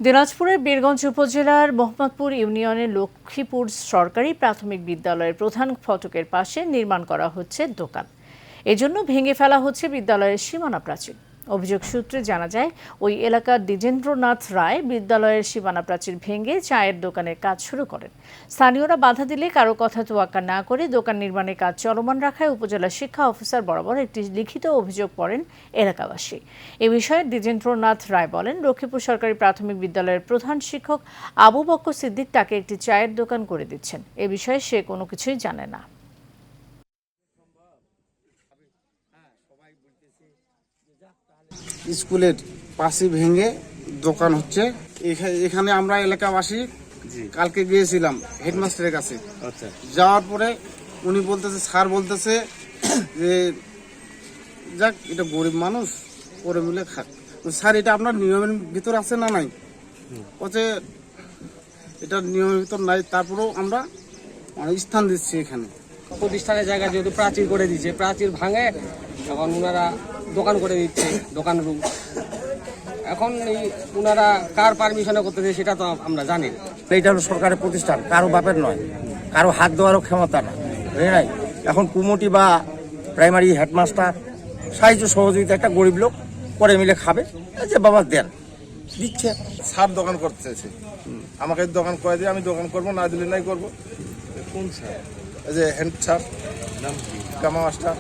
দিনাজপুরের বীরগঞ্জ উপজেলার মোহাম্মদপুর ইউনিয়নের লক্ষ্মীপুর সরকারি প্রাথমিক বিদ্যালয়ের প্রধান ফটকের পাশে নির্মাণ করা হচ্ছে দোকান। এজন্য ভেঙে ফেলা হচ্ছে বিদ্যালয়ের সীমানা প্রাচীর। অভিযোগ সূত্রে জানা যায়, ওই এলাকার দ্বিজেন্দ্রনাথ রায় বিদ্যালয়ের সীমানা প্রাচীর ভেঙে চায়ের দোকানের কাজ শুরু করেন। স্থানীয়রা বাধা দিলে কারো কথা তোয়াক্কা না করে দোকান নির্মাণের কাজ চলমান রাখায় উপজেলা শিক্ষা অফিসার বরাবর একটি লিখিত অভিযোগ পড়েন এলাকাবাসী। এ বিষয়ে দ্বিজেন্দ্রনাথ রায় বলেন, লক্ষ্মীপুর সরকারি প্রাথমিক বিদ্যালয়ের প্রধান শিক্ষক আবু বক্কর সিদ্দিক তাকে একটি চায়ের দোকান করে দিচ্ছেন। এ বিষয়ে সে কোনো কিছুই জানে না। স্কুলের পাশে ভেঙে দোকান হচ্ছে। এখানে আমরা এলাকাবাসী কালকে গিয়েছিলাম হেডমাস্টারের কাছে। যাওয়ার পরে উনি বলতেছে, স্যার বলতেছে যে যাক, এটা গরিব মানুষ করে মিলে খাক। স্যার, এটা আপনার নিয়মের ভিতর আছে না নাই? বলছে এটা নিয়মের ভিতর নাই, তারপরেও আমরা স্থান দিচ্ছি এখানে। প্রতিষ্ঠানের জায়গা যেহেতু প্রাচীর করে দিচ্ছে, প্রাচীর ভাঙে এখন ওনারা দোকান করে দিচ্ছে, দোকান রুম। এখন এই ওনারা কার পারমিশনে করতেছে সেটা তো আমরা জানি না। এইটা হলো সরকারের প্রতিষ্ঠান, কারো বাপের নয়, কারো হাত দেওয়ারও ক্ষমতা না, বুঝলি নাই? এখন কুমুটি বা প্রাইমারি হেডমাস্টার সাহায্য সহযোগিতা একটা গরিব লোক করে মিলে খাবে, যে বাবা দেন দিচ্ছে। স্যার দোকান করতে চাইছে, আমাকে দোকান করে দিয়ে আমি দোকান করবো, না দিলে নাই করবো। কোন স্যার? এই যে হেড স্যার, গামা মাস্টার।